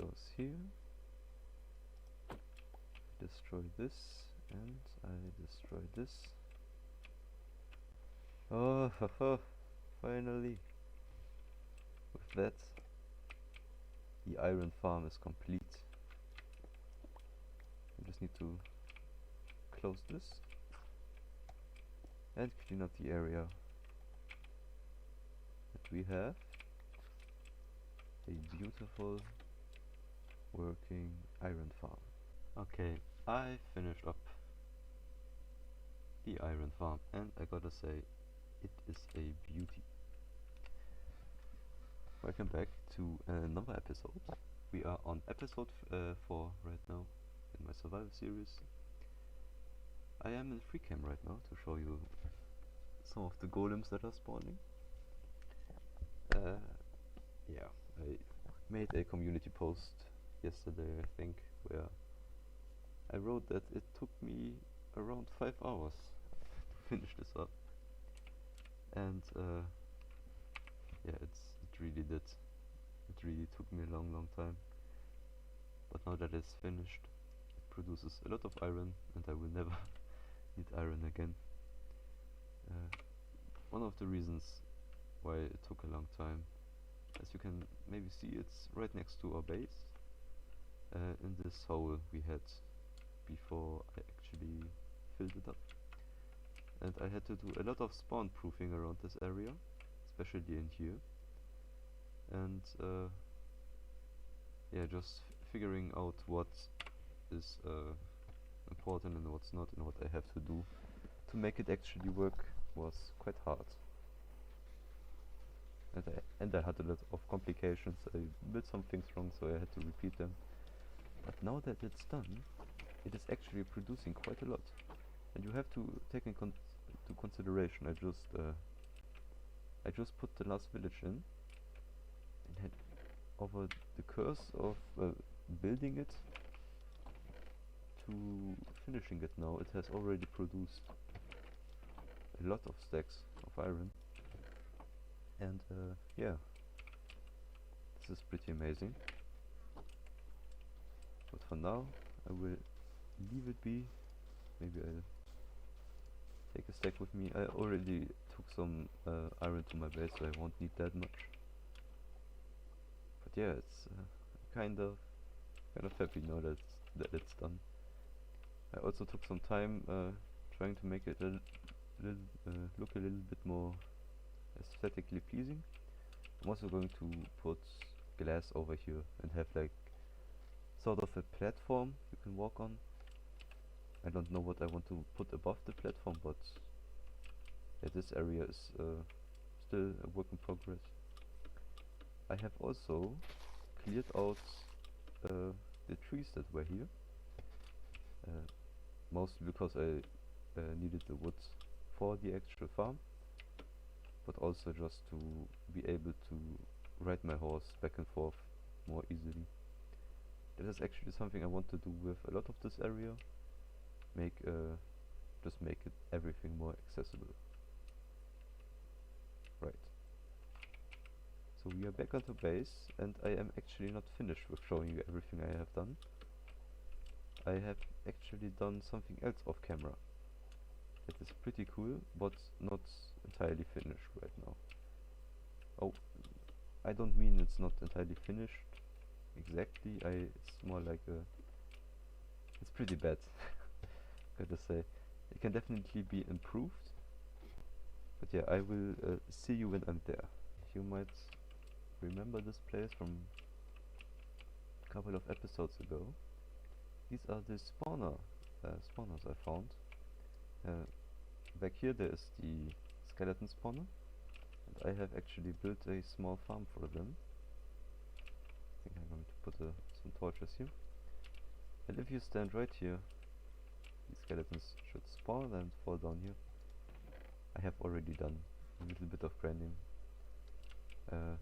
goes here. Destroy this, and I destroy this. Oh, haha, finally! With that, the iron farm is complete. I just need to close this and clean up the area. And we have a beautiful working iron farm. Okay, I finished up the iron farm, and I gotta say, it is a beauty. Welcome back to another episode. We are on episode 4 right now in my survival series. I am in free cam right now to show you some of the golems that are spawning. Yeah, I made a community post yesterday, I think, where I wrote that it took me around 5 hours to finish this up, and yeah, it really did. It really took me a long time, but now that it's finished, it produces a lot of iron, and I will never need iron again. One of the reasons why it took a long time, as you can maybe see, it's right next to our base, in this hole we had before I actually filled it up. And I had to do a lot of spawn proofing around this area, especially in here. And yeah, just figuring out what is important and what's not, and what I have to do to make it actually work was quite hard. And I had a lot of complications. I built some things wrong, so I had to repeat them. But now that it's done, it is actually producing quite a lot, and you have to take into consideration. I just put the last village in, and had over the curse of building it to finishing it now. It has already produced a lot of stacks of iron, and yeah, this is pretty amazing. But for now, I will leave it be. Maybe I'll take a stack with me. I already took some iron to my base, so I won't need that much. But yeah, it's kind of happy now that it's done. I also took some time trying to make it look a little bit more aesthetically pleasing. I'm also going to put glass over here and have like sort of a platform you can walk on. I don't know what I want to put above the platform, but yeah, this area is still a work in progress. I have also cleared out the trees that were here, mostly because I needed the wood for the actual farm, but also just to be able to ride my horse back and forth more easily. That is actually something I want to do with a lot of this area. Just make it everything more accessible. Right. So we are back on the base, and I am actually not finished with showing you everything I have done. I have actually done something else off camera. It is pretty cool, but not entirely finished right now. Oh, I don't mean it's not entirely finished exactly. It's more like it's pretty bad. Gotta say, it can definitely be improved. But yeah, I will see you when I'm there. You might remember this place from a couple of episodes ago. These are the spawners I found. Back here there is the skeleton spawner, and I have actually built a small farm for them. I think I'm going to put some torches here. And if you stand right here, these skeletons should spawn and fall down here. I have already done a little bit of grinding. There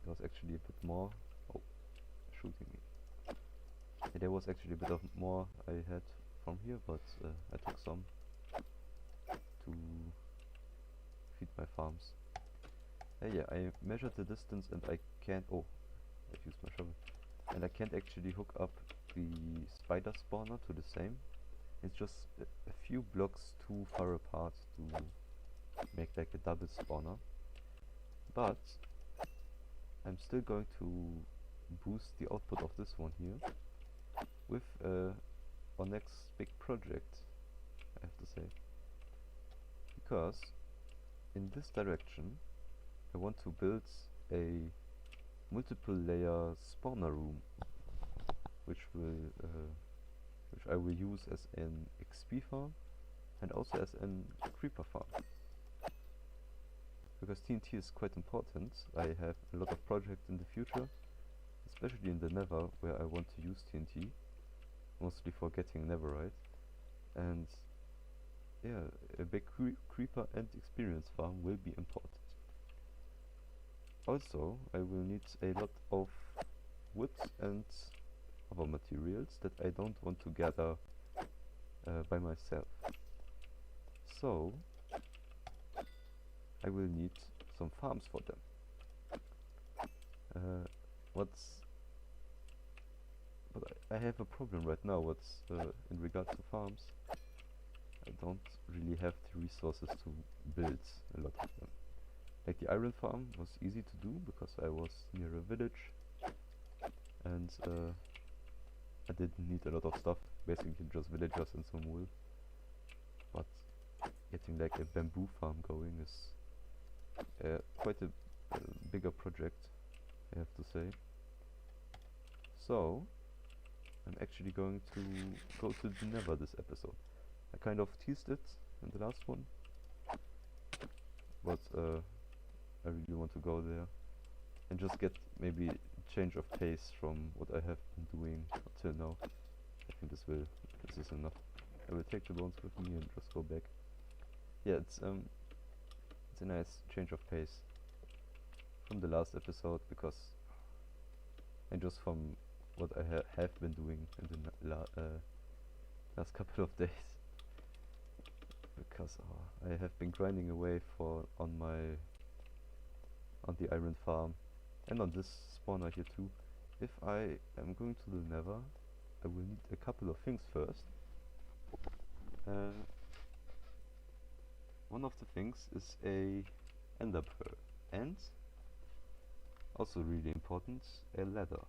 was actually a bit more. Oh, shooting me. Yeah, there was actually a bit of more I had from here, but I took some to feed my farms. Yeah, I measured the distance, and I can't. Oh, I used my shovel. and I can't actually hook up the spider spawner to the same. It's just a few blocks too far apart to make like a double spawner. But I'm still going to boost the output of this one here with our next big project, I have to say. Because in this direction I want to build a multiple layer spawner room, which I will use as an XP farm and also as an creeper farm. Because TNT is quite important. I have a lot of projects in the future, especially in the nether, where I want to use TNT, mostly for getting netherite. And yeah, a big creeper and experience farm will be important. Also, I will need a lot of wood and other materials that I don't want to gather by myself. So I will need some farms for them. But I have a problem right now. In regards to farms, I don't really have the resources to build a lot of them. Like the iron farm was easy to do because I was near a village, and I didn't need a lot of stuff, basically just villagers and some wool. But getting like a bamboo farm going is quite a bigger project, I have to say. So I'm actually going to go to the nether this episode. I kind of teased it in the last one, but I really want to go there and just get maybe a change of pace from what I have been doing until now. I think this is enough. I will take the bones with me and just go back. Yeah, it's a nice change of pace from the last episode, because and just from what I have been doing in the last couple of days. Because I have been grinding away on the iron farm and on this spawner here too. If I am going to the nether, I will need a couple of things first. One of the things is a ender pearl, and also really important, a ladder.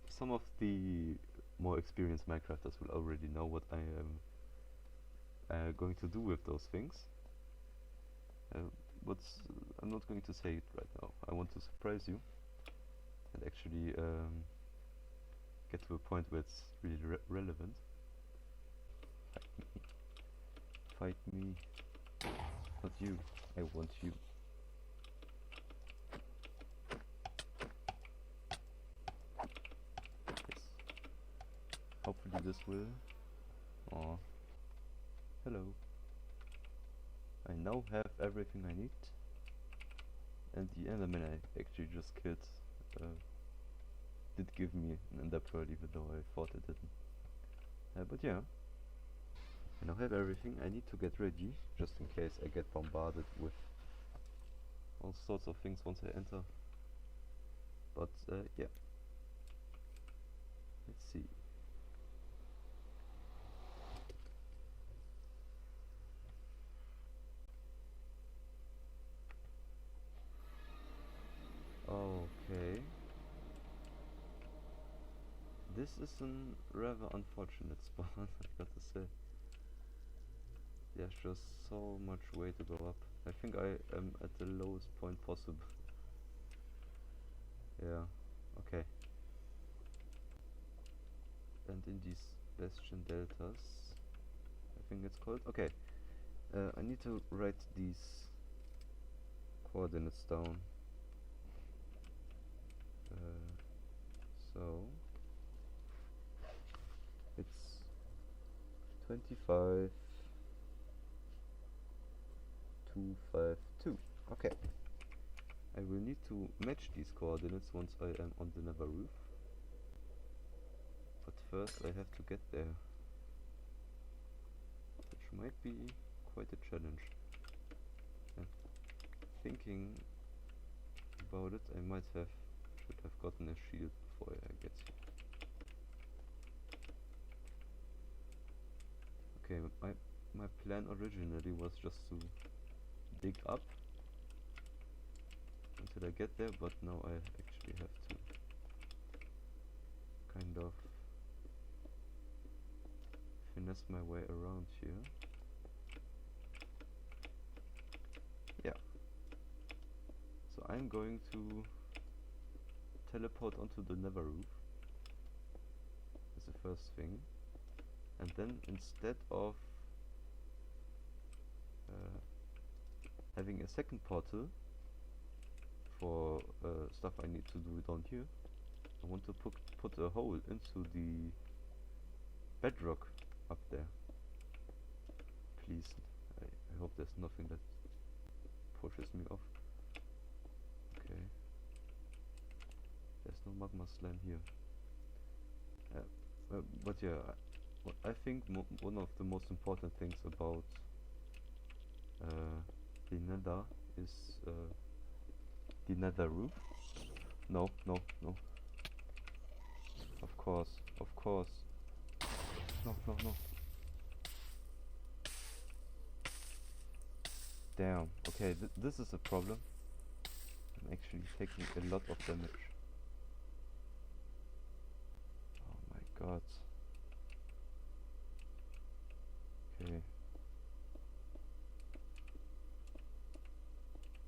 Some of the more experienced Minecrafters will already know what I am going to do with those things. But I'm not going to say it right now. I want to surprise you and actually get to a point where it's really relevant. Fight me. Not you. I want you. Yes. Hopefully this will. Oh. Hello. I now have everything I need. And the enderman I actually just killed did give me an ender pearl, even though I thought it didn't. But yeah. I now have everything. I need to get ready, just in case I get bombarded with all sorts of things once I enter. But yeah. Let's see. Okay. This is a rather unfortunate spawn, I gotta say. There's just so much way to go up. I think I am at the lowest point possible. Yeah, okay. And in these bastion deltas, I think it's called. Okay, I need to write these coordinates down. So it's 25 252. Okay. I will need to match these coordinates once I am on the nether roof. But first I have to get there, which might be quite a challenge. And thinking about it, I should have gotten a shield before I get here. Okay, my plan originally was just to dig up until I get there, but now I actually have to kind of finesse my way around here. Yeah. So I'm going to teleport onto the nether roof as the first thing, and then instead of having a second portal for stuff I need to do down here, I want to put a hole into the bedrock up there. Please, I hope there's nothing that pushes me off. Okay. There's no magma slime here. But yeah, I think one of the most important things about the nether is the nether roof. No. Of course. No. Damn. Okay, this is a problem. I'm actually taking a lot of damage. Oh my god. Okay.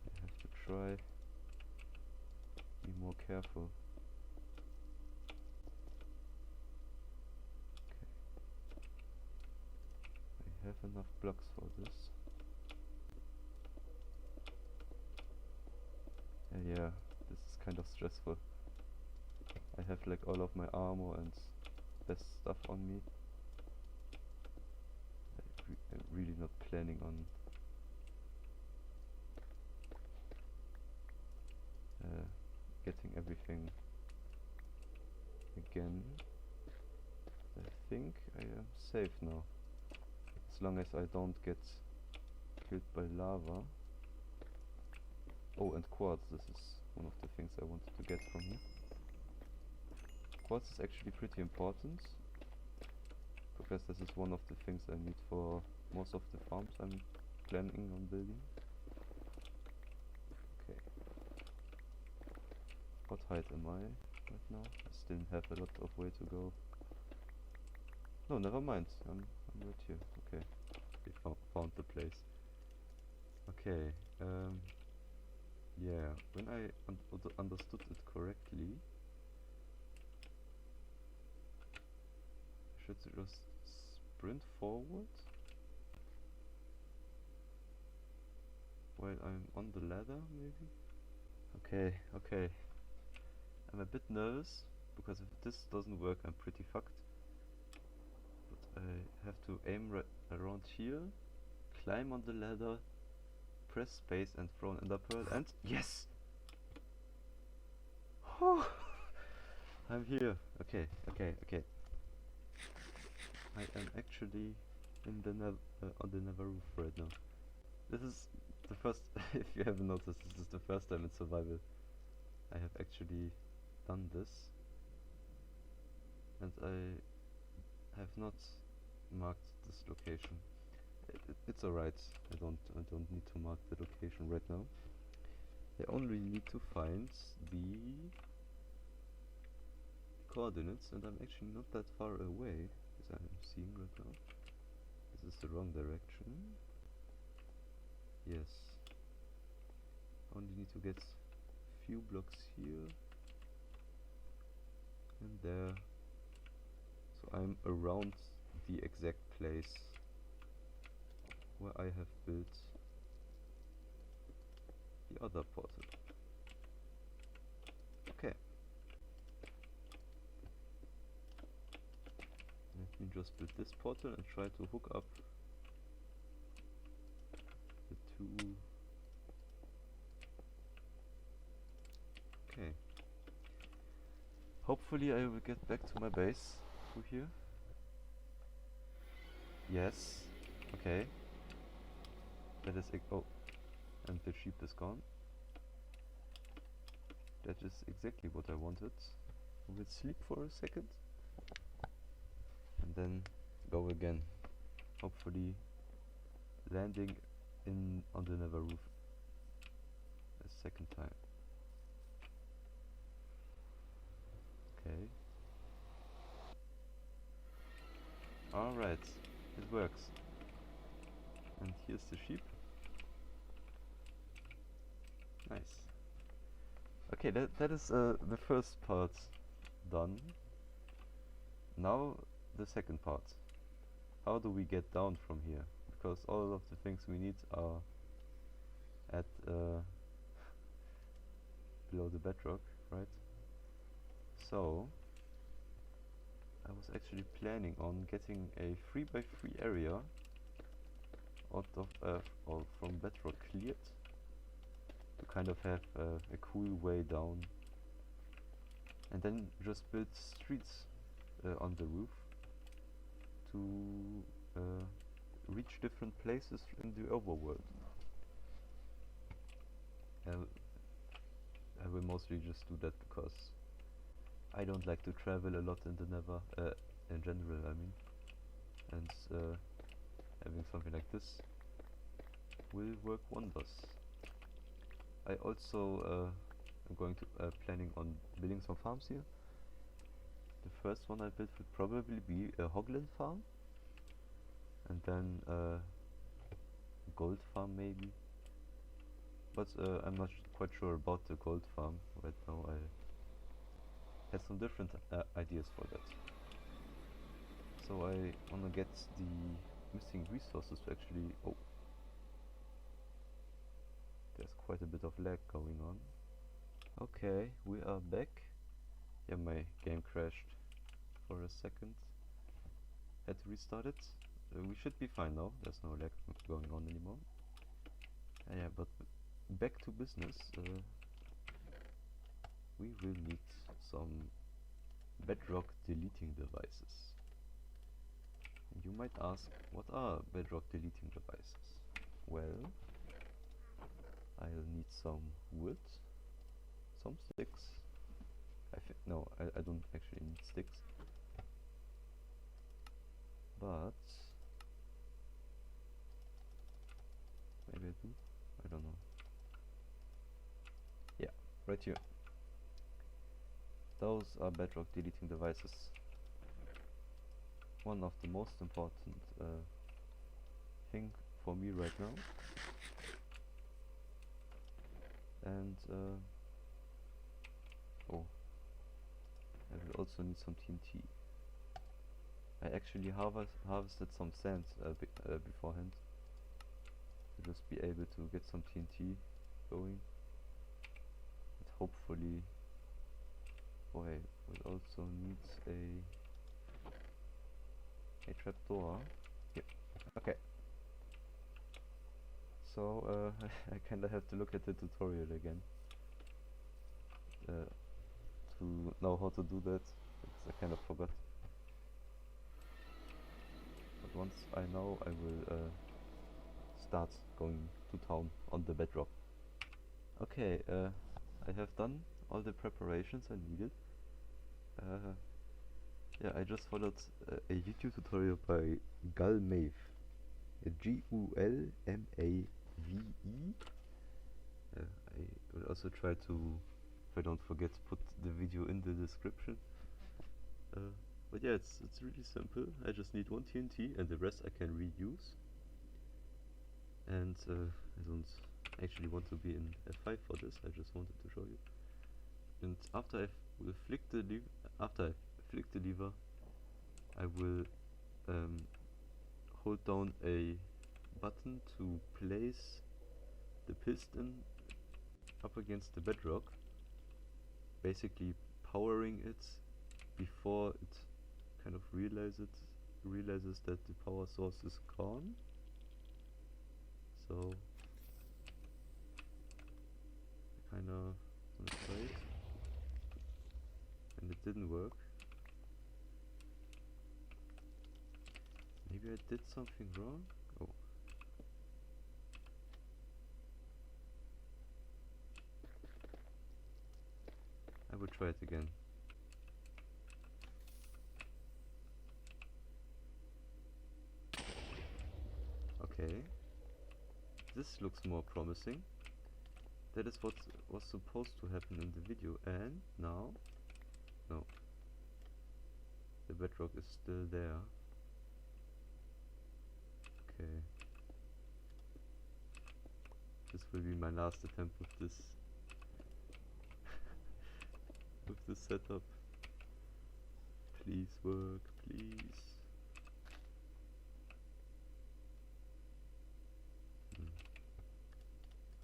I have to try be more careful. Okay. I have enough blocks for this. Yeah, this is kind of stressful. I have like all of my armor and best stuff on me. I'm really not planning on getting everything again. I think I am safe now, as long as I don't get killed by lava. Oh, and quartz, this is one of the things I wanted to get from here. Quartz is actually pretty important, because this is one of the things I need for most of the farms I'm planning on building. Okay. What height am I right now? I still have a lot of way to go. No, never mind. I'm right here. Okay. We found the place. Okay. Yeah. When I understood it correctly, I should just sprint forward while I'm on the ladder, maybe? Okay. I'm a bit nervous, because if this doesn't work, I'm pretty fucked. But I have to aim around here, climb on the ladder, press space and throw an ender pearl, and yes! I'm here. Okay. I am actually in the on the nether roof right now. This is the first, if you haven't noticed, this is the first time in survival I have actually done this, and I have not marked this location. It's alright. I don't need to mark the location right now. I only need to find the coordinates, and I'm actually not that far away, as I'm seeing right now. This is the wrong direction. Yes. Only need to get few blocks here and there. So I'm around the exact place where I have built the other portal. Okay. Let me just build this portal and try to hook up the two. Okay. Hopefully I will get back to my base through here. Yes. Okay. That is oh, and the sheep is gone. That is exactly what I wanted. We'll sleep for a second and then go again. Hopefully landing on the nether roof a second time. Okay. Alright, it works. And here's the sheep. Nice. Okay, that is the first part done. Now the second part. How do we get down from here? Because all of the things we need are at below the bedrock, right? So I was actually planning on getting a 3x3 area out of or from bedrock cleared to kind of have a cool way down, and then just build streets on the roof to reach different places in the overworld. I will mostly just do that because I don't like to travel a lot in the nether, in general I mean, and having something like this will work wonders. I also am going to planning on building some farms here. The first one I built would probably be a hoglin farm, and then a gold farm maybe, but I'm not quite sure about the gold farm right now. I had some different ideas for that, so I wanna get the missing resources to actually... Oh, there's quite a bit of lag going on. Okay, we are back. Yeah, my game crashed for a second. Had to restart it. We should be fine now. There's no lag going on anymore. Yeah, but back to business. We will need some bedrock deleting devices. And you might ask, what are bedrock deleting devices? Well, I'll need some wood, some sticks. No, I don't actually need sticks, but maybe I do. I don't know. Yeah, right here. Those are bedrock deleting devices. One of the most important thing for me right now. And oh, I will also need some TNT. I actually harvested some sand beforehand to just be able to get some TNT going. And hopefully, oh, I will also need a trapdoor. Yep. Okay. So I kinda have to look at the tutorial again to know how to do that, because I kind of forgot. But once I know, I will start going to town on the bedrock. Okay, I have done all the preparations I needed. Yeah, I just followed a YouTube tutorial by Gulmave. Gulmave. I will also try to, if I don't forget, put the video in the description. But yeah, it's really simple. I just need one TNT and the rest I can reuse. And I don't actually want to be in F5 for this. I just wanted to show you. And after I flick the lever, I will hold down a button to place the piston up against the bedrock, basically powering it before it kind of realizes that the power source is gone. So I kinda wanna try it, and it didn't work. Maybe I did something wrong? Oh. I will try it again. this looks more promising. That is what was supposed to happen in the video, and now, no, the bedrock is still there. Okay, this will be my last attempt with this with this setup. Please work, please.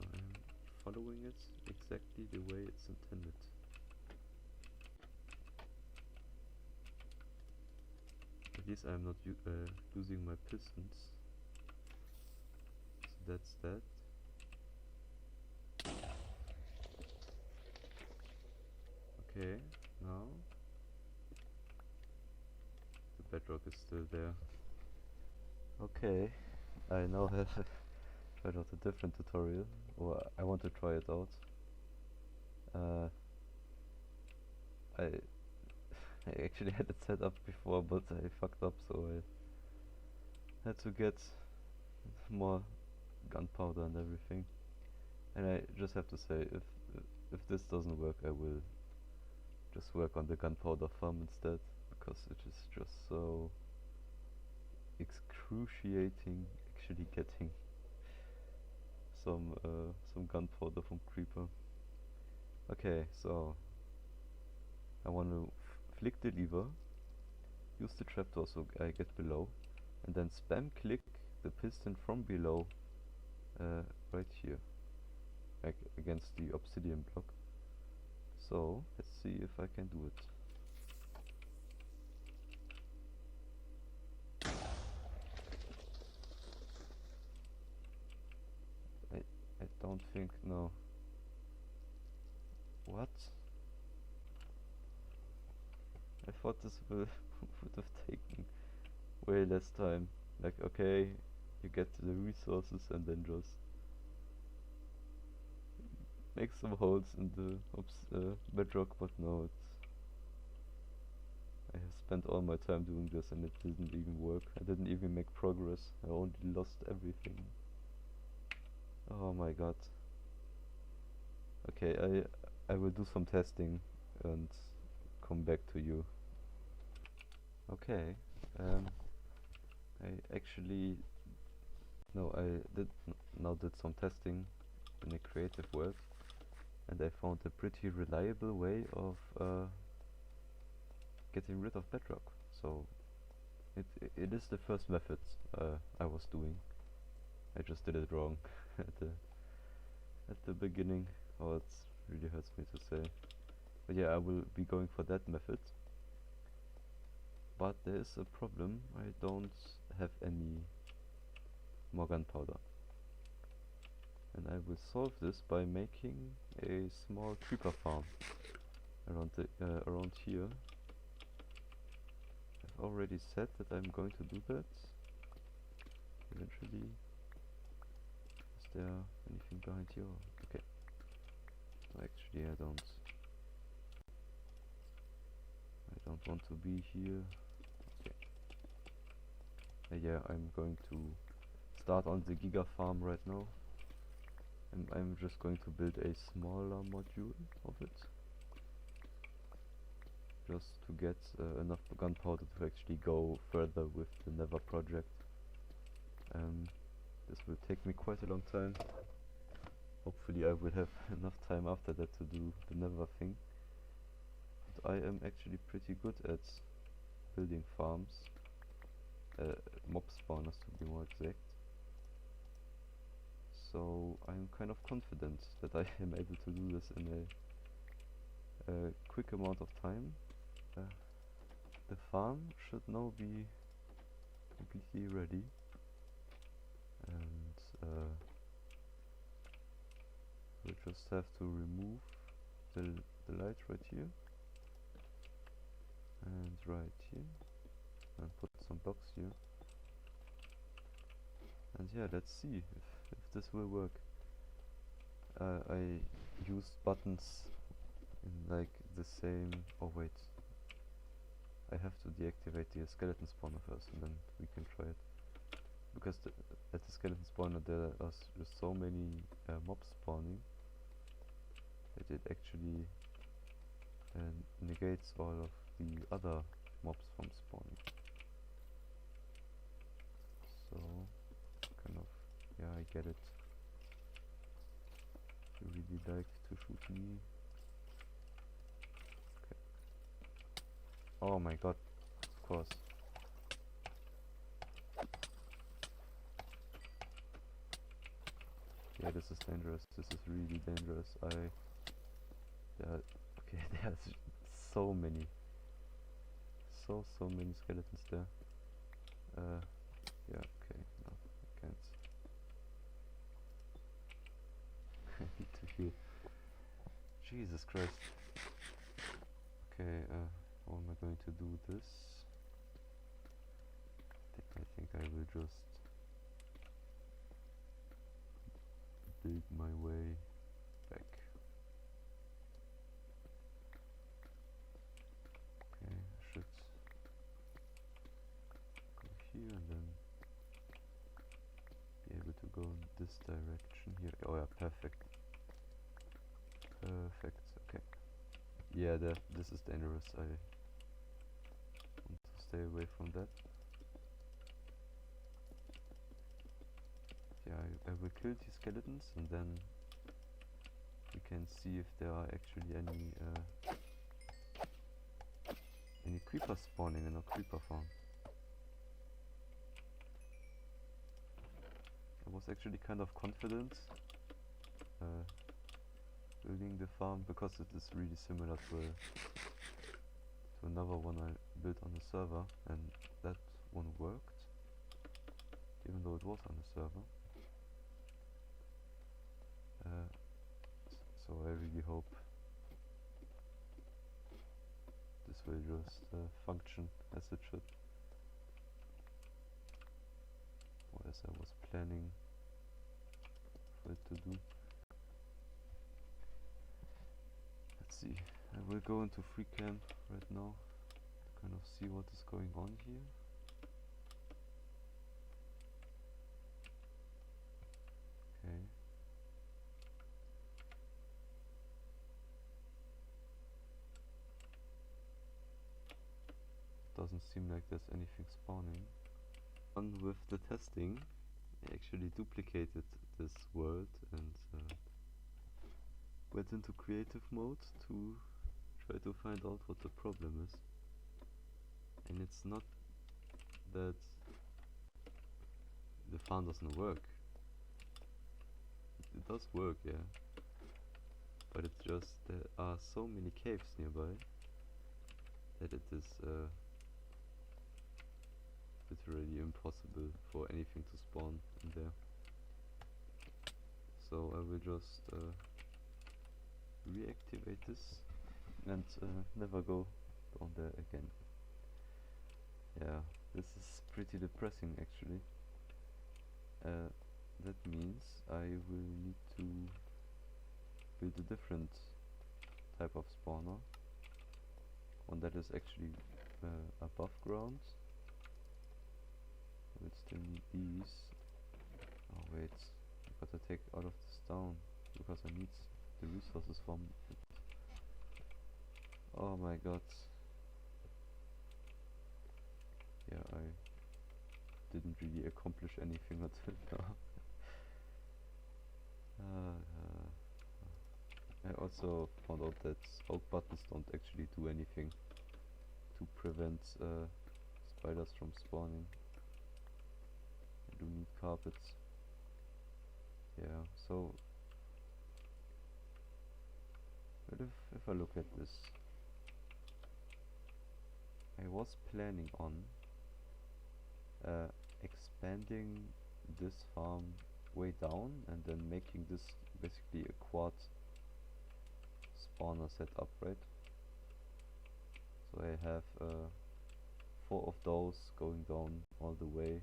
I'm following it exactly the way it's intended. At least I'm not losing my pistons. So that's that. Okay, now the bedrock is still there. Okay, I now have tried out a different tutorial, or I want to try it out. I I actually had it set up before, but I fucked up, so I had to get more gunpowder and everything. And I just have to say, if this doesn't work, I will just work on the gunpowder farm instead, because it is just so excruciating actually getting some gunpowder from creeper. Okay, so I want to flick the lever, use the trapdoor so I get below, and then spam click the piston from below right here, like against the obsidian block. So let's see if I can do it. I don't think, no. What? I thought this would have taken way less time. Like, okay, you get the resources and then just make some holes in the bedrock, but no, I have spent all my time doing this and it didn't even work. I didn't even make progress. I only lost everything. Oh my god. Okay, I will do some testing and come back to you. Okay, I actually did some testing in a creative world, and I found a pretty reliable way of getting rid of bedrock. So it is the first method I was doing. I just did it wrong at the beginning. Oh, it really hurts me to say. But yeah, I will be going for that method. But there is a problem. I don't have any more gunpowder. And I will solve this by making a small creeper farm around here. I've already said that I'm going to do that eventually. Is there anything behind here? Okay. No, actually I don't want to be here. Okay. Yeah, I'm going to start on the giga farm right now. And I'm just going to build a smaller module of it, just to get enough gunpowder to actually go further with the nether project. This will take me quite a long time. Hopefully I will have enough time after that to do the nether thing. But I am actually pretty good at building farms, mob spawners to be more exact. So I'm kind of confident that I am able to do this in a quick amount of time. The farm should now be completely ready, and we just have to remove the light right here and right here, and put some blocks here. And yeah, let's see if this will work. I used buttons in like the same... oh wait, I have to deactivate the skeleton spawner first and then we can try it. because at the skeleton spawner there are just so many mobs spawning that it actually negates all of the other mobs from spawning. So kind of, yeah, I get it. You really like to shoot me. Okay. Oh my god, of course. Yeah, this is dangerous. This is really dangerous. Okay, there's so many. So many skeletons there. Yeah, okay, no, I can't. I need to heal. Jesus Christ. Okay, how am I going to do this? I think I will just build my way back. Okay, I should go here and then be able to go in this direction here. Oh yeah, perfect. Perfect, okay. Yeah, this is dangerous. I want to stay away from that. Yeah, I will kill these skeletons and then we can see if there are actually any creepers spawning in a creeper farm. I was actually kind of confident building the farm because it is really similar to another one I built on the server, and that one worked even though it was on the server. So I really hope this will just function as it should, or as I was planning for it to do. Let's see, I will go into free camp right now to kind of see what is going on here. Okay. Doesn't seem like there's anything spawning. On with the testing, I actually duplicated this world and went into creative mode to try to find out what the problem is. And it's not that the farm doesn't work. It does work, yeah. But it's just there are so many caves nearby that it is literally impossible for anything to spawn in there. So I will just reactivate this and never go down there again. Yeah, this is pretty depressing actually. That means I will need to build a different type of spawner, one that is actually above ground. I will still need these. Oh wait, I gotta take all of this down because I need the resources from it. Oh my god. Yeah, I didn't really accomplish anything until now. I also found out that oak buttons don't actually do anything to prevent spiders from spawning. I do need carpets. Yeah, so but if I look at this, I was planning on expanding this farm way down and then making this basically a quad spawner setup, right? So I have 4 of those going down all the way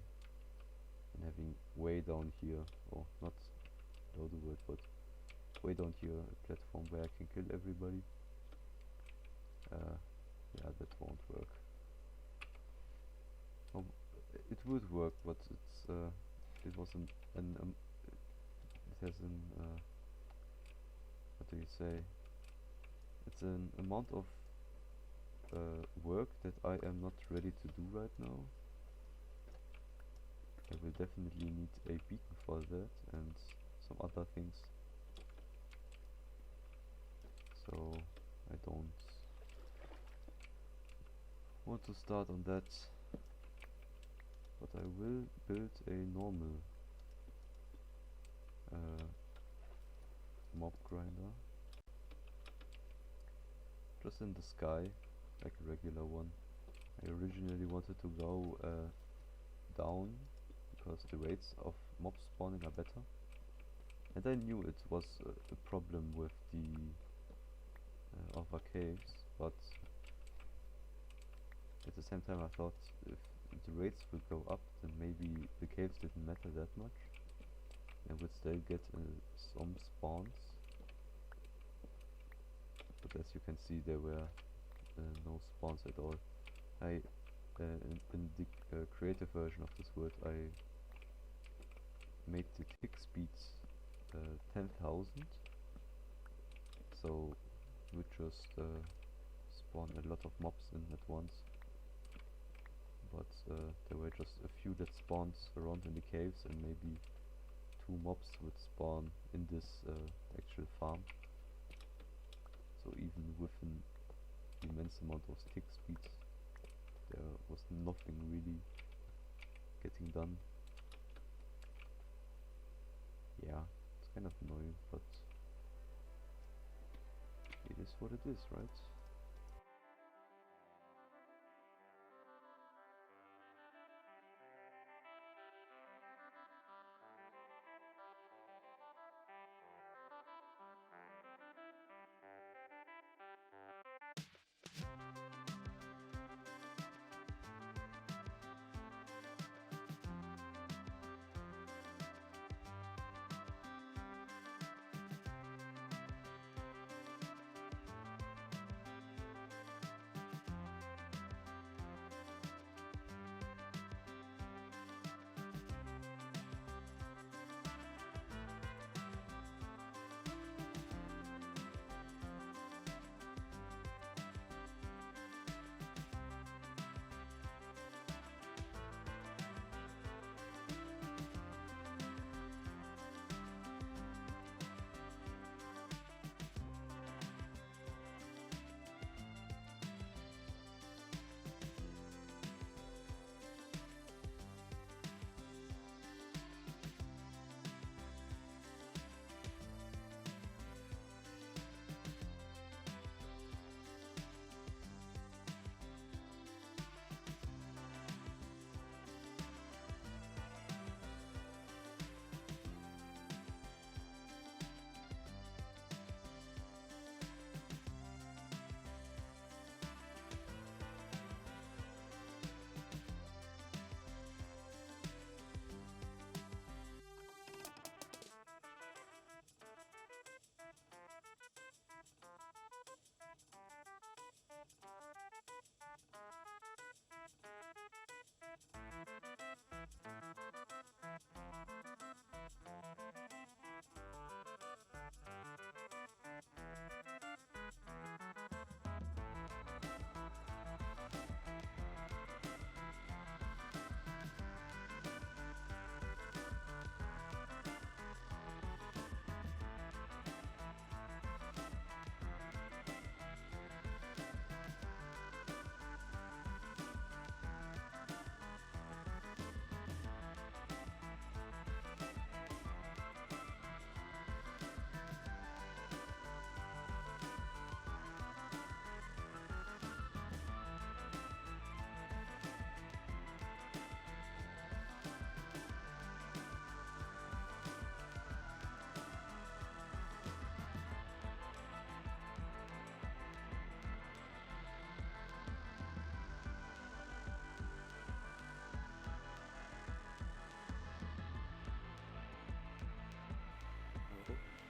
and having way down here, or not all the way, but way down here, a platform where I can kill everybody. Yeah, that won't work. Oh, it would work, but it's it was it has an what do you say? It's an amount of work that I am not ready to do right now. I will definitely need a beacon for that and some other things. So I don't want to start on that. But I will build a normal mob grinder. Just in the sky, like a regular one. I originally wanted to go down because the rates of mob spawning are better. And I knew it was a problem with the other caves, but at the same time I thought if the rates would go up, then maybe the caves didn't matter that much and would still get some spawns. But as you can see, there were no spawns at all. In the creative version of this world, I made the tick speeds 10,000, so we just spawn a lot of mobs in at once. But there were just a few that spawned around in the caves, and maybe 2 mobs would spawn in this actual farm. So even with an immense amount of tick speeds, there was nothing really getting done. Yeah, it's kind of annoying, but it is what it is, right?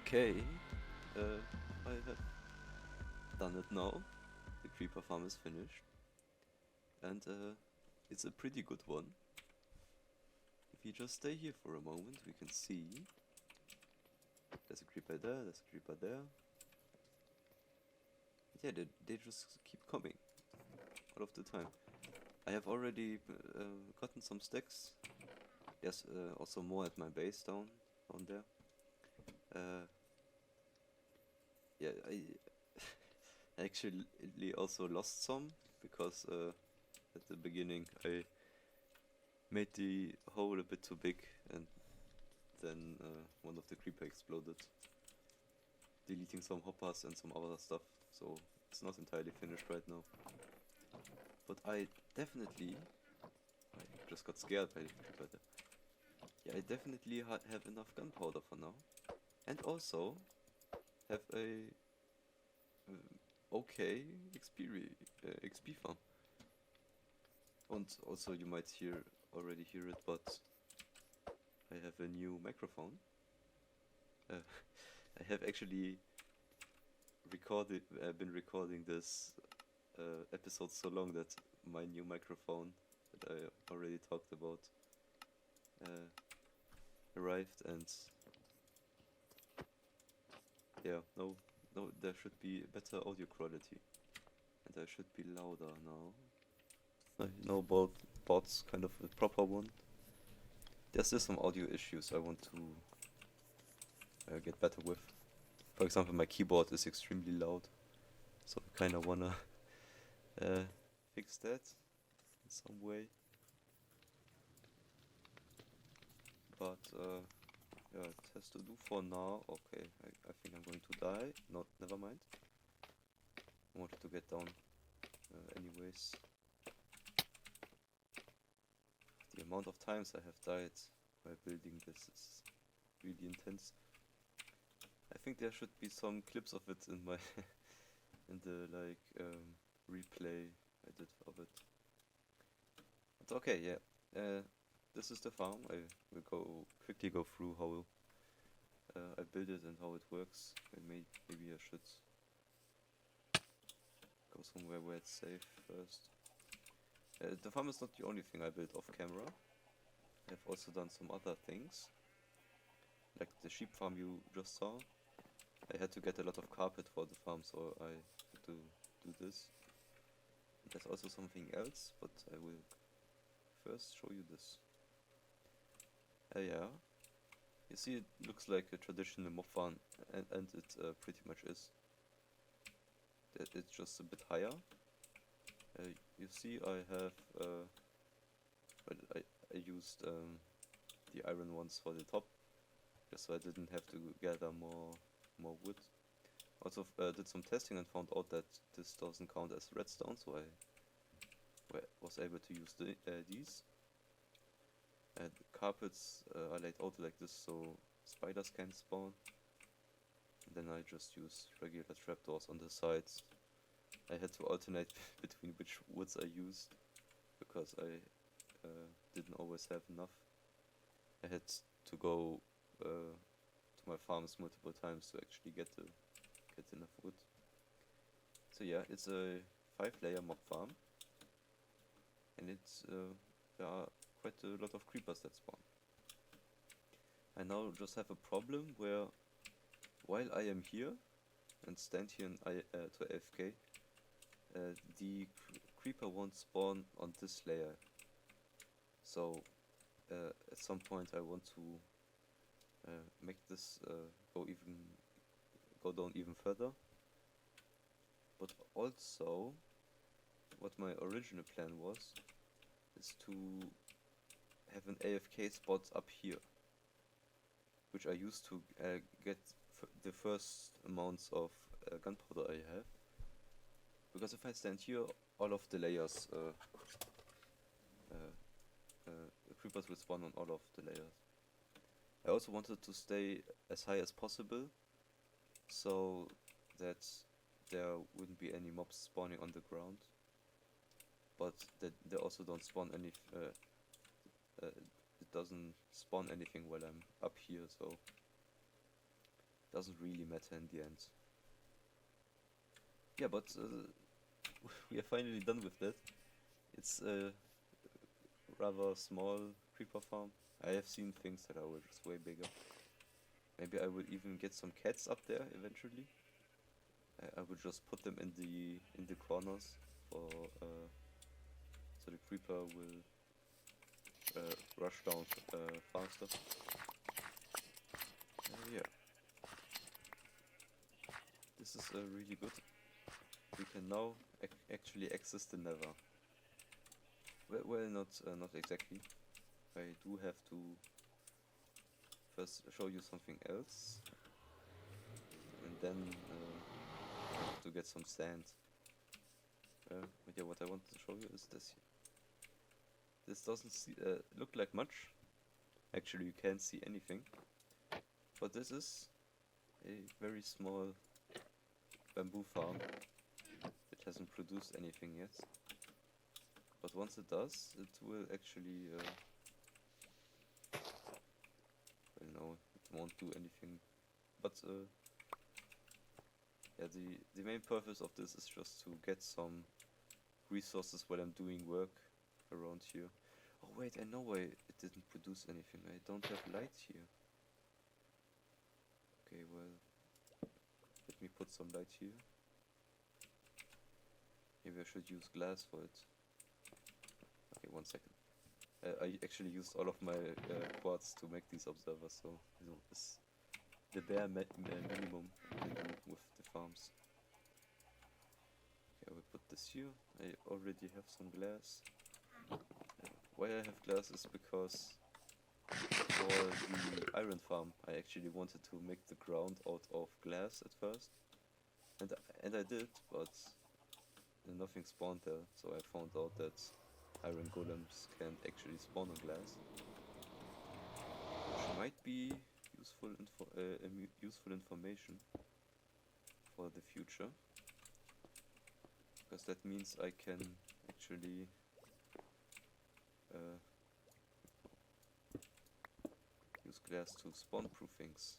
Okay, I have done it now. The creeper farm is finished, and it's a pretty good one. If we just stay here for a moment, we can see there's a creeper there, there's a creeper there. Yeah, they just keep coming all of the time. I have already gotten some sticks. There's also more at my base down there. Yeah, I actually also lost some because at the beginning I made the hole a bit too big, and then one of the creeper exploded, deleting some hoppers and some other stuff, so it's not entirely finished right now. But I just got scared by the creeper there. Yeah, I definitely have enough gunpowder for now, and also have a okay XP farm. And also you might already hear it, but I have a new microphone. I have actually been recording this episode so long that my new microphone that I already talked about arrived, and yeah, no, there should be better audio quality, and I should be louder now. I know about bots, kind of a proper one. There's still some audio issues I want to get better with. For example, my keyboard is extremely loud, so I kind of wanna fix that in some way. But yeah, it has to do for now. Okay, I think I'm going to die. Never mind. I wanted to get down anyways. The amount of times I have died by building this is really intense. I think there should be some clips of it in my in the replay I did of it. But okay, yeah. This is the farm. I will quickly go through how I build it and how it works. And maybe I should go somewhere where it's safe first. The farm is not the only thing I built off camera. I've also done some other things, like the sheep farm you just saw. I had to get a lot of carpet for the farm, so I had to do this. And there's also something else, but I will first show you this. Yeah, you see, it looks like a traditional mob farm, and it pretty much is. It's just a bit higher. You see, I have I used the iron ones for the top, just so I didn't have to gather more wood. Also did some testing and found out that this doesn't count as redstone, so I was able to use these. The carpets are laid out like this so spiders can spawn. And then I just use regular trapdoors on the sides. I had to alternate between which woods I used, because I didn't always have enough. I had to go to my farms multiple times to actually get enough wood. So yeah, it's a 5-layer mob farm, and there are quite a lot of creepers that spawn. I now just have a problem where, while I am here and stand here to AFK, the creeper won't spawn on this layer. So at some point I want to make this go down even further. But also, what my original plan was, is to have an AFK spot up here, which I used to get the first amounts of gunpowder I have. Because if I stand here, all of the layers, the creepers will spawn on all of the layers. I also wanted to stay as high as possible, so that there wouldn't be any mobs spawning on the ground, but that they also don't spawn any. It doesn't spawn anything while I'm up here, so it doesn't really matter in the end. Yeah, but we are finally done with that. It's a rather small creeper farm. I have seen things that are just way bigger. Maybe I will even get some cats up there eventually. I will just put them in the corners for so the creeper will rush down faster. Yeah, this is really good. We can now actually access the nether. Well, not exactly. I do have to first show you something else, and then I have to get some sand. But yeah, what I want to show you is this here. This doesn't look like much. Actually, you can't see anything. But this is a very small bamboo farm. It hasn't produced anything yet. But once it does, it will actually... well, no, it won't do anything. But yeah, the main purpose of this is just to get some resources while I'm doing work around here. Oh wait, I know why it didn't produce anything. I don't have light here. Okay, well, let me put some light here. Maybe I should use glass for it. Okay, 1 second. I actually used all of my quartz to make these observers, so it's the bare minimum I do with the farms. Okay, I will put this here. I already have some glass. Why I have glass is because for the iron farm I actually wanted to make the ground out of glass at first. And I did, but nothing spawned there, so I found out that iron golems can actually spawn on glass, which might be useful information for the future, because that means I can actually use glass to spawn proof things,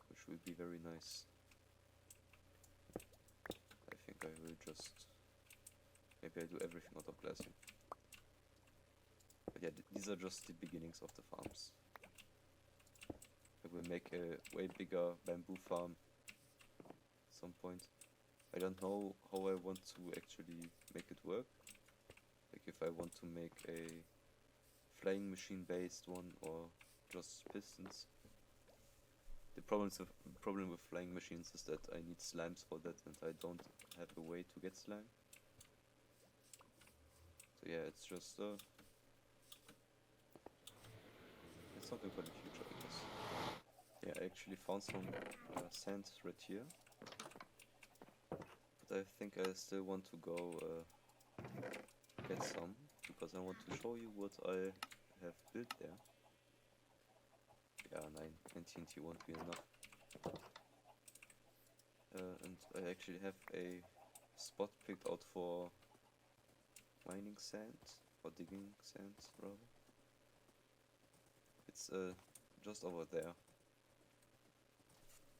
which will be very nice. I think I will just... maybe I do everything out of glass here. But yeah, these are just the beginnings of the farms. I will make a way bigger bamboo farm at some point. I don't know how I want to actually make it work. Like if I want to make a flying machine based one or just pistons. The problem with flying machines is that I need slimes for that, and I don't have a way to get slime. So yeah, it's just it's something for the future, I guess. Yeah, I actually found some sand right here, but I think I still want to go get some, because I want to show you what I have built there. Yeah, 9 TNT won't be enough. And I actually have a spot picked out for mining sand, or digging sand rather. It's just over there.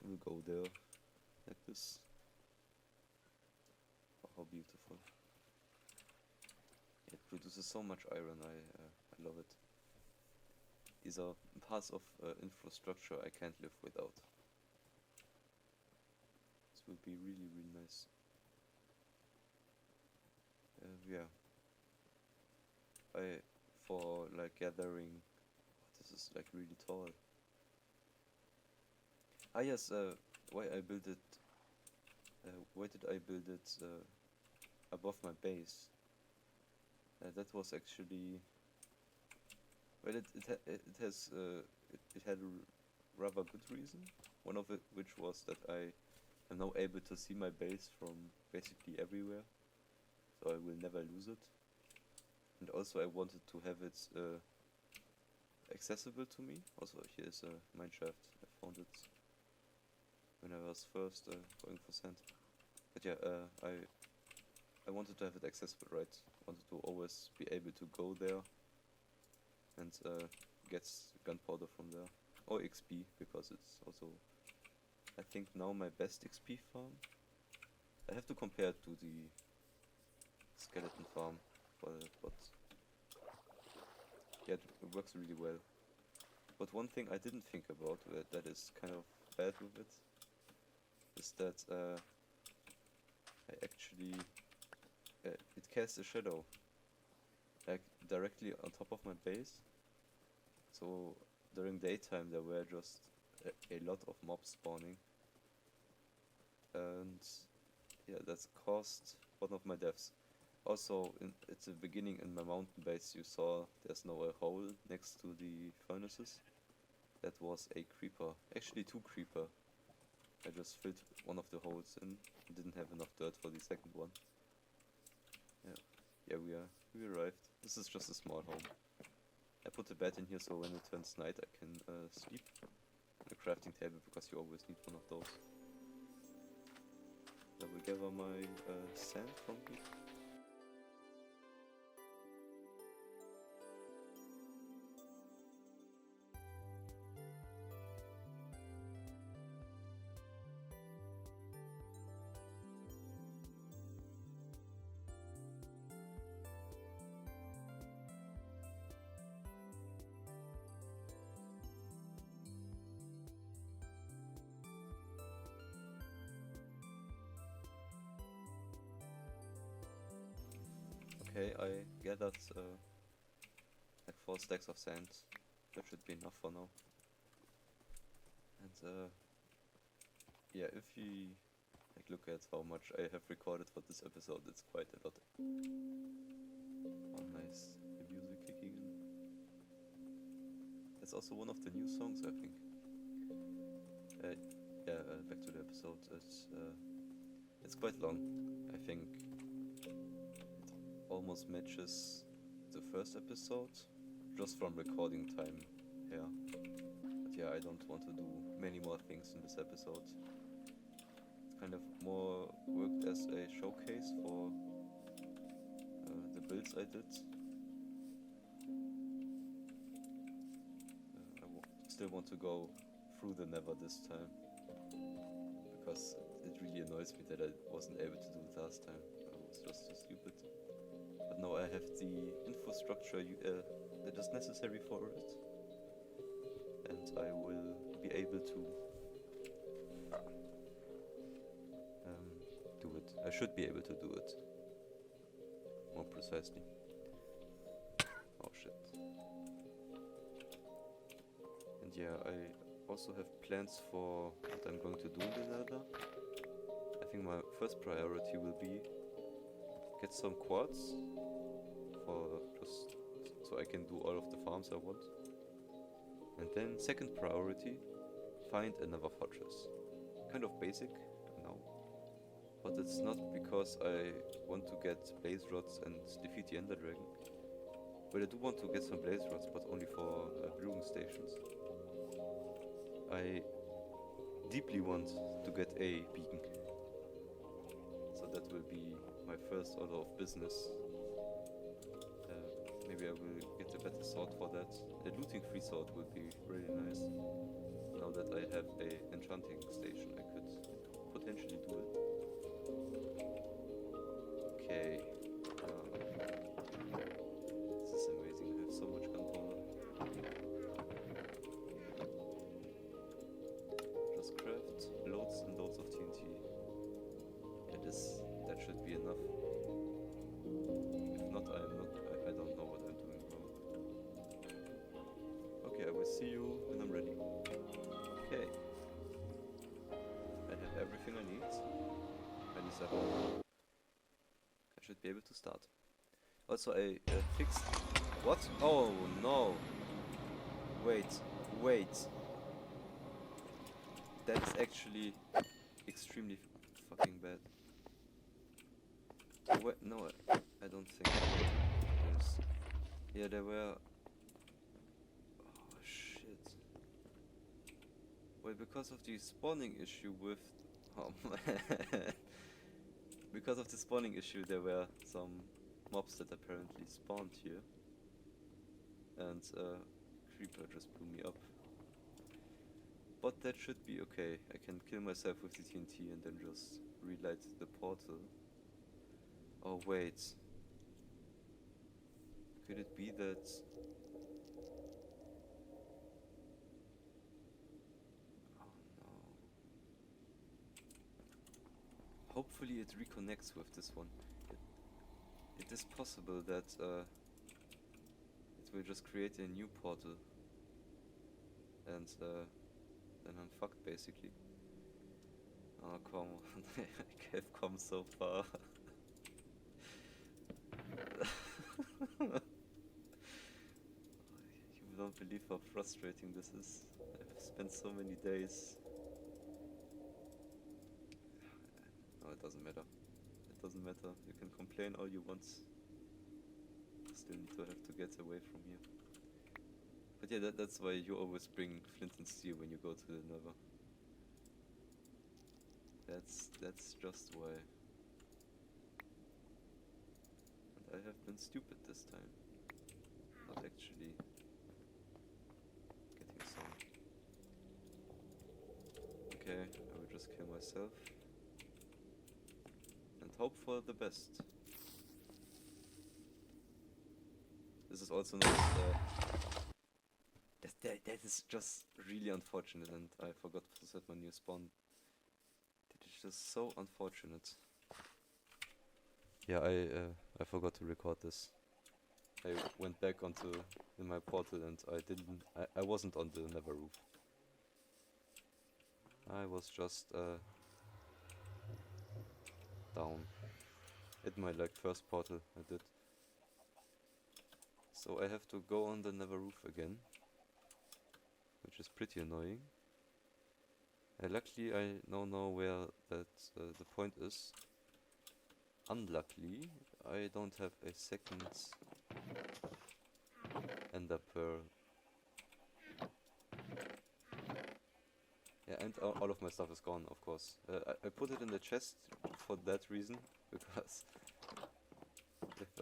We'll go there, like this. Oh, how beautiful. It produces so much iron, I love it. These are parts of infrastructure I can't live without. This will be really, really nice. Yeah. For like gathering, this is like really tall. Ah yes, why I built it, why did I build it above my base? That was actually, well, it had a rather good reason. One of it, which was that I am now able to see my base from basically everywhere, so I will never lose it. And also I wanted to have it accessible to me. Also here is a mine shaft. I found it when I was first going for sand. But yeah, I wanted to have it accessible, right? I wanted to always be able to go there and get gunpowder from there. Or XP, because it's also, I think, now my best XP farm. I have to compare it to the skeleton farm, but yeah, it works really well. But one thing I didn't think about that is kind of bad with it is that I actually it casts a shadow like directly on top of my base. So during daytime there were just a lot of mobs spawning, and yeah, that's caused one of my deaths. Also, at the beginning in my mountain base you saw there's now a hole next to the furnaces. That was a creeper, actually 2 creeper. I just filled one of the holes in, didn't have enough dirt for the second one. Yeah, we arrived. This is just a small home. I put a bed in here so when it turns night I can sleep. A crafting table because you always need one of those. I will gather my sand from here. Okay, I gathered like 4 stacks of sand. That should be enough for now. And yeah, if we like look at how much I have recorded for this episode, it's quite a lot. Oh, nice, the music kicking in. That's also one of the new songs, I think. Yeah, back to the episode. It's quite long. I think almost matches the first episode, just from recording time here. But yeah, I don't want to do many more things in this episode. It's kind of more worked as a showcase for the builds I did. Still want to go through the nether this time, because it really annoys me that I wasn't able to do it last time. I was just so stupid. But now I have the infrastructure that is necessary for it, and I will be able to do it. I should be able to do it more precisely. Oh shit. And yeah, I also have plans for what I'm going to do in the nether. I think my first priority will be get some quartz for just so I can do all of the farms I want. And then second priority, find another fortress. Kind of basic now, but it's not because I want to get blaze rods and defeat the ender dragon. But I do want to get some blaze rods, but only for brewing stations. I deeply want to get a beacon. So that will be my first order of business. Maybe I will get a better sword for that. A looting free sword would be really nice. Now that I have a enchanting station, I could potentially do it. Okay. This is amazing. I have so much gunpowder. Just craft loads and loads of TNT. Yeah, that should be enough. If not, I don't know what I'm doing wrong. Okay, I will see you when I'm ready. Okay. I have everything I need. 27. I should be able to start. Also, I fixed... What? Oh no! Wait. That's actually extremely fucking bad. Wait, no, I don't think. Yes. Yeah, there were... Oh shit. Well, because of the spawning issue with... Oh man. Because of the spawning issue there were some mobs that apparently spawned here. And creeper just blew me up. But that should be okay. I can kill myself with the TNT and then just relight the portal. Oh wait. Could it be that hopefully it reconnects with this one. It is possible that it will just create a new portal, and then I'm fucked basically. Oh come on, I have come so far. You don't believe how frustrating this is. I've spent so many days. No, it doesn't matter. It doesn't matter. You can complain all you want. Still need to have to get away from here. But yeah, that's why you always bring flint and steel when you go to the nether. That's just why. And I have been stupid this time. Not actually getting some. Okay, I will just kill myself. And hope for the best. This is also not... that is just really unfortunate, and I forgot to set my new spawn. That is just so unfortunate. Yeah, I forgot to record this. I went back in my portal and I wasn't on the nether roof. I was just down. At my first portal I did. So I have to go on the nether roof again, which is pretty annoying. Luckily I now know where the point is. Unluckily I don't have a second ender pearl. Yeah, and all of my stuff is gone, of course. I put it in the chest for that reason, because if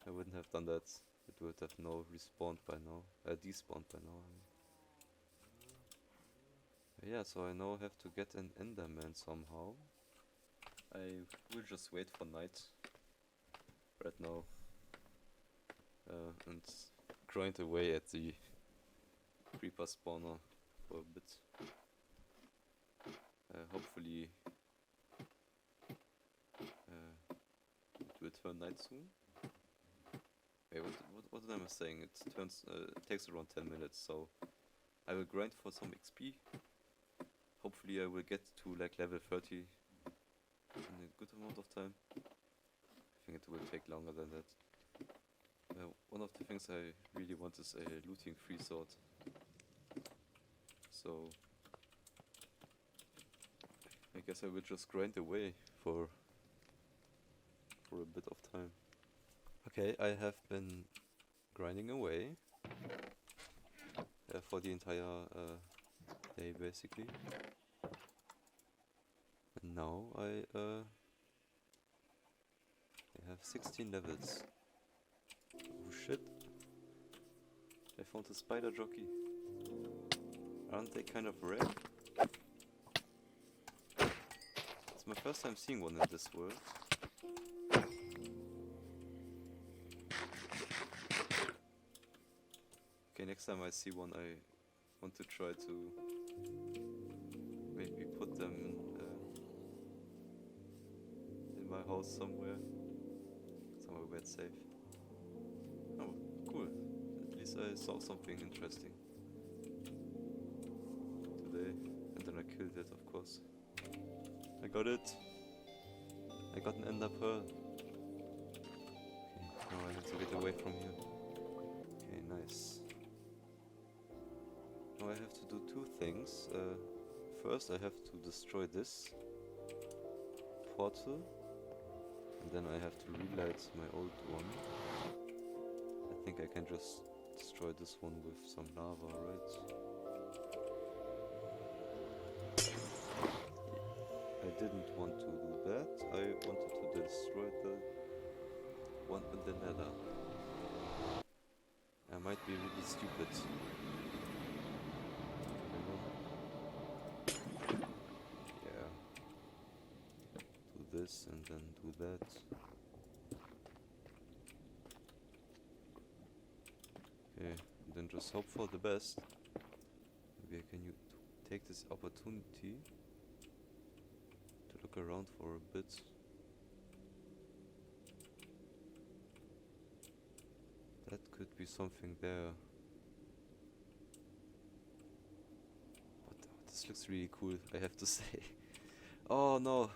I wouldn't have done that, it would have no respawned by now, despawned by now. Yeah, so I now have to get an enderman somehow. I will just wait for night right now and grind away at the creeper spawner for a bit. Hopefully it will turn night soon. Wait, what am I saying? It takes around 10 minutes, so I will grind for some XP. Hopefully I will get to level 30 in a good amount of time. I think it will take longer than that. One of the things I really want is a looting free sword. So I guess I will just grind away for a bit of time. Okay, I have been grinding away for the entire day basically. And now I have 16 levels. Oh shit. I found a spider jockey. Aren't they kind of rare? It's my first time seeing one in this world. Okay, next time I see one I want to try to maybe put them in my house somewhere where it's safe. Oh, cool. At least I saw something interesting today, and then I killed it, of course. I got it! I got an ender pearl. Okay, now I need to get away from here. Okay, nice. Now I have to do two things. First I have to destroy this portal, and then I have to relight my old one. I think I can just destroy this one with some lava, right? I didn't want to do that. I wanted to destroy the one in the nether. I might be really stupid. Yeah. Do this and then do that. Okay, and then just hope for the best. Maybe I can take this opportunity to look around for a bit. That could be something there. But this looks really cool, I have to say. Oh no!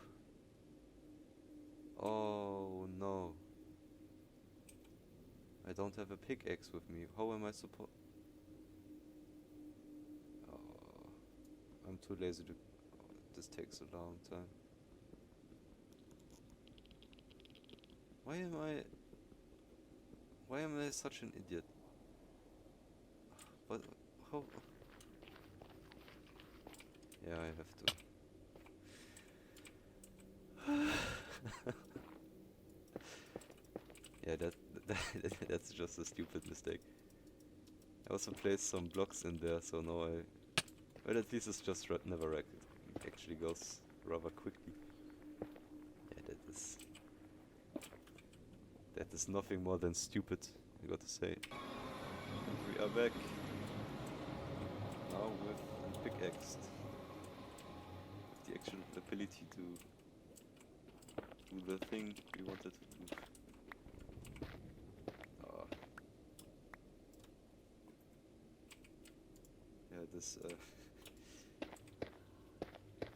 Oh no! I don't have a pickaxe with me. How am I supposed... Oh, I'm too lazy to... Oh, this takes a long time. Why am I such an idiot? But how? Yeah, I have to. Yeah, that's just a stupid mistake. I also placed some blocks in there, so now well, at least it's just nether. It actually goes rather quickly. Yeah, that is nothing more than stupid, I gotta say. And we are back. Now with a pickaxe. With the actual ability to do the thing we wanted to do. Yeah, this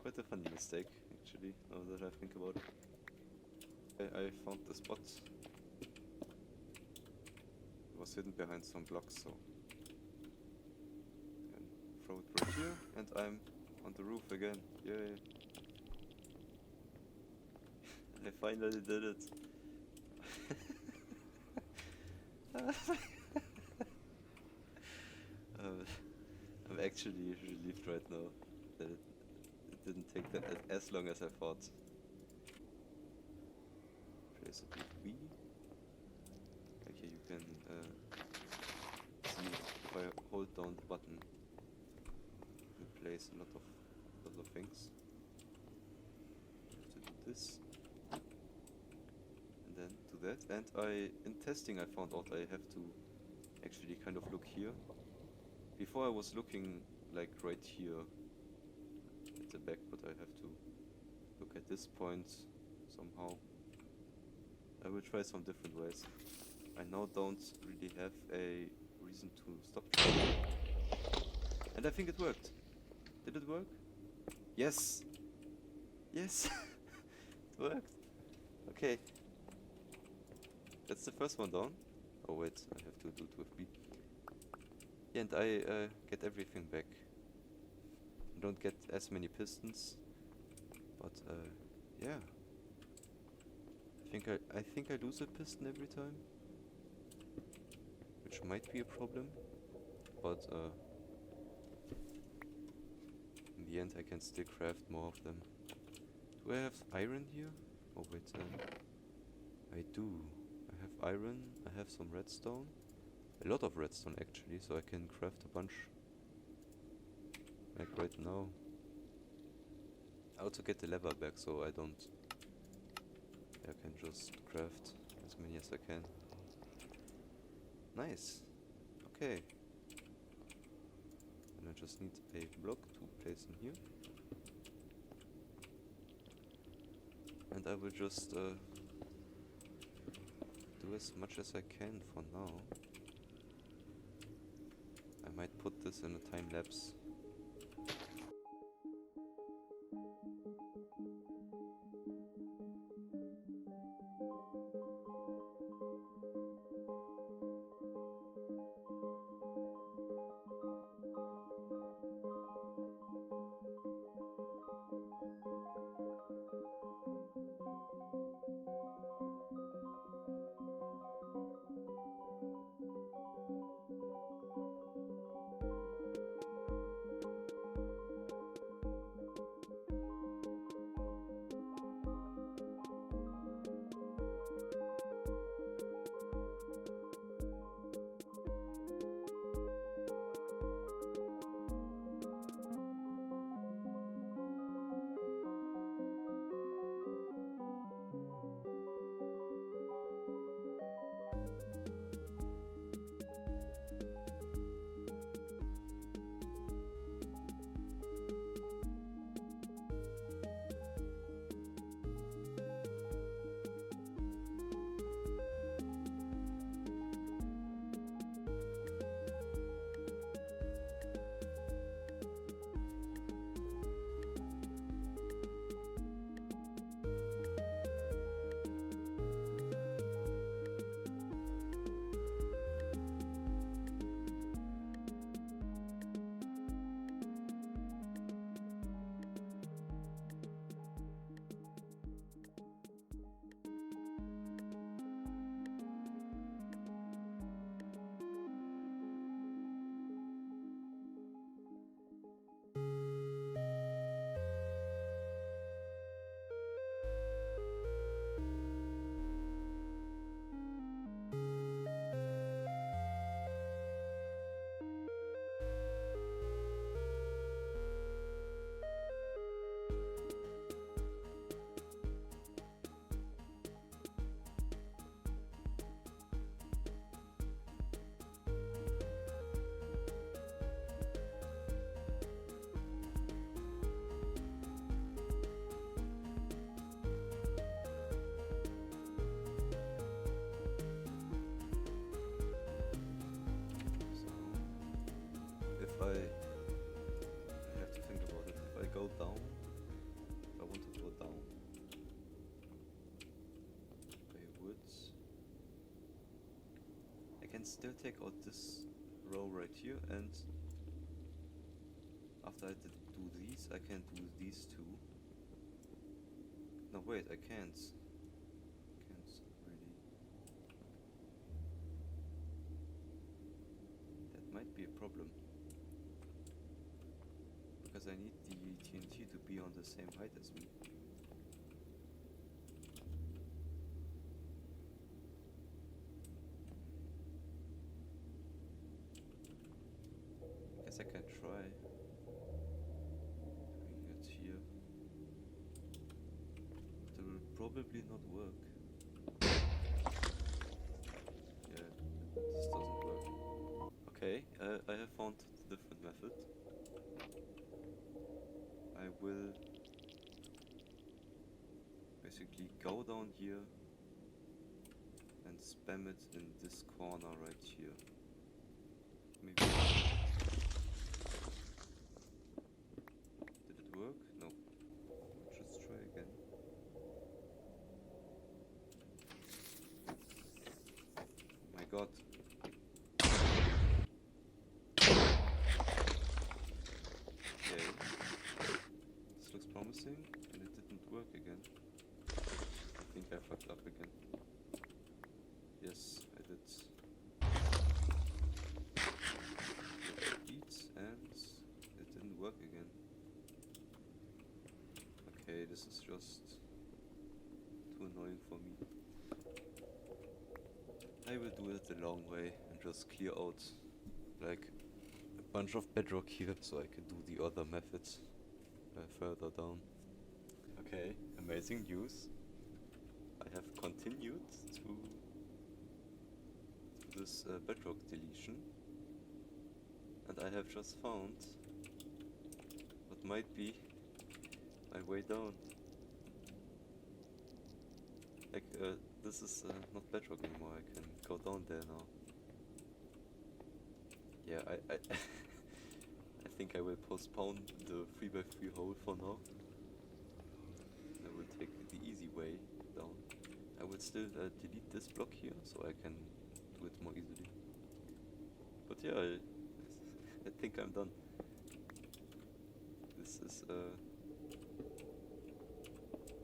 quite a funny mistake, actually, now that I think about it. I found the spot. It was hidden behind some blocks, so and throw it right here, and I'm on the roof again. Yay! I finally did it. I'm actually relieved right now that it didn't take that as long as I thought. Place it with B. Okay, you can see if I hold down the button, you place a lot of things. You have to do this, and then do that. And in testing, I found out I have to actually kind of look here. Before I was looking like right here at the back, but I have to look at this point somehow. I will try some different ways. I now don't really have a reason to stop trying. And I think it worked. Did it work? Yes! Yes! It worked! Okay. That's the first one down. Oh wait, I have to do it with B. And I get everything back. I don't get as many pistons, but yeah. I think I lose a piston every time, which might be a problem, but in the end I can still craft more of them. Do I have iron here? Oh wait, I do. I have iron, I have some redstone. A lot of redstone actually, so I can craft a bunch. Like right now. I also get the leather back, so I can just craft as many as I can. Nice. Okay. And I just need a block to place in here. And I will just do as much as I can for now. I might put this in a time lapse. still take out this row right here, and after I do these, I can do these two. No, wait, I can't. Can't really. That might be a problem. Because I need the TNT to be on the same height as me. Guess I can try doing it here. But it will probably not work. Yeah, this doesn't work. Okay, I have found a different method. I will basically go down here and spam it in this corner right here. Maybe. Did it work? No. Let's just try again. Oh my god. Okay. This looks promising, and it didn't work again. I think I fucked up again. Yes, I did. Beat, and it didn't work again. Okay, this is just too annoying for me. I will do it the long way and just clear out like a bunch of bedrock here so I can do the other methods further down. Okay, amazing news. I have continued to this bedrock deletion, and I have just found what might be my way down. Like, this is not bedrock anymore, I can go down there now. Yeah, I I think I will postpone the 3x3 hole for now. I will take the easy way down. I will still delete this block here, so I can do it more easily. But yeah, I think I'm done. This is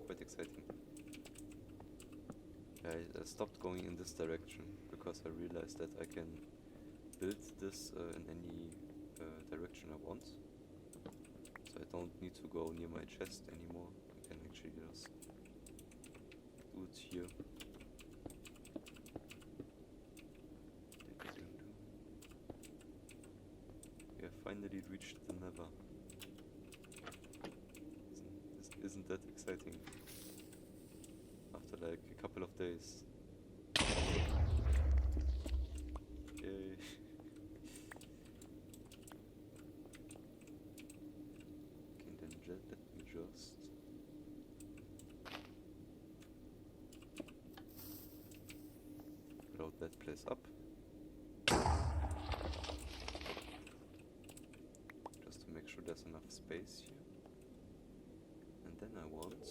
quite exciting. I stopped going in this direction because I realized that I can build this in any direction I want. So I don't need to go near my chest anymore. I can actually just do it here. We have finally reached the nether. Isn't that exciting? After like a couple of days. Yay. Okay, then let me just load that place up. Just to make sure there's enough space here. And then I want...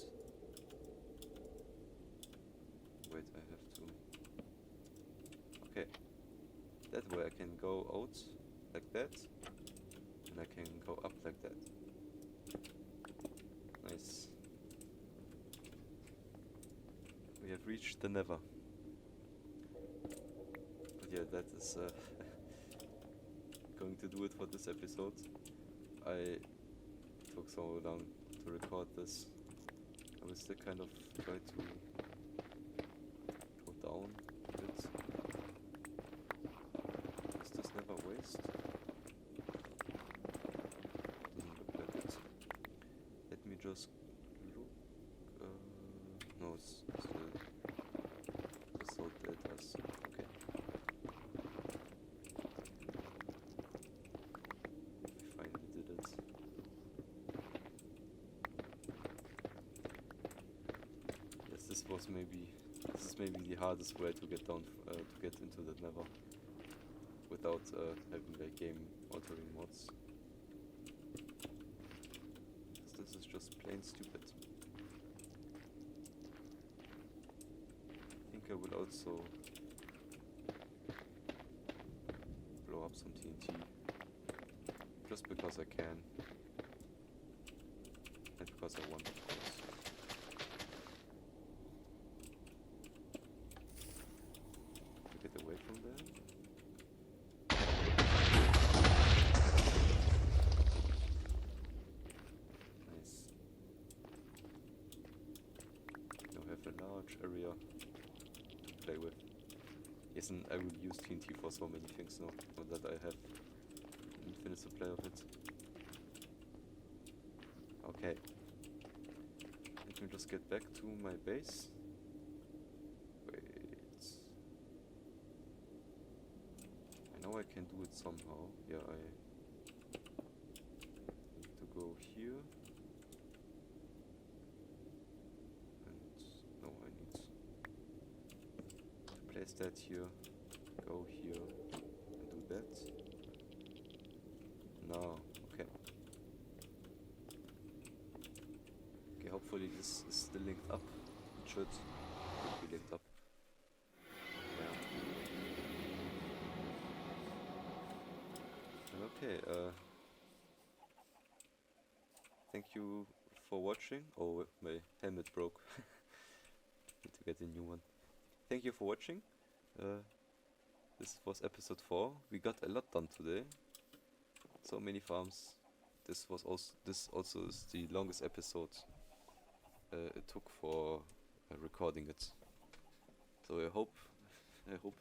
Wait, I have to... Okay. That way I can go out like that. And I can go up like that. Nice. We have reached the nether. But yeah, that is going to do it for this episode. I took so long to record this. I will still kind of try to go down a bit. Is this never waste? Doesn't look like it. Let me just look. No, it's still so that does. Okay. We finally did it. This is maybe the hardest way to get down, to get into the nether without having like game altering mods. This is just plain stupid. I think I will also some TNT. Just because I can. And because I want, of course. To get away from there. Nice. Now have a large area to play with. Yes, and I will use TNT for so many things now, so that I have an infinite supply of it. Okay. Let me just get back to my base. Wait. I know I can do it somehow. Yeah, I need to go here. And no, I need to place that here. Go here and do that. No, okay. Okay, hopefully this is still linked up. It should be linked up. Yeah. Okay, thank you for watching. Oh, my helmet broke. Need to get a new one. Thank you for watching. This was episode 4. We got a lot done today. So many farms. This also is the longest episode it took for recording it. So I hope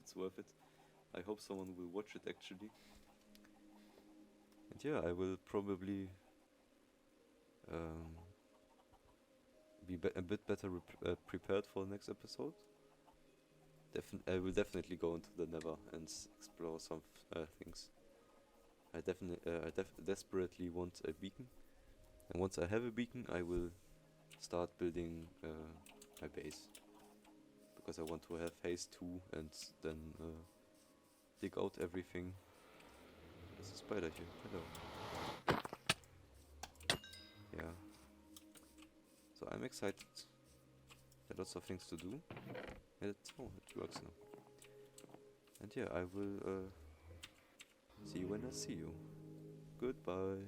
it's worth it. I hope someone will watch it actually. And yeah, I will probably be a bit better prepared for the next episode. I will definitely go into the nether and explore some things. I desperately want a beacon, and once I have a beacon, I will start building my base, because I want to have haste 2 and then dig out everything. There's a spider here. Hello. Yeah. So I'm excited. There are lots of things to do. It works now. And yeah, I will see you when I see you. Goodbye.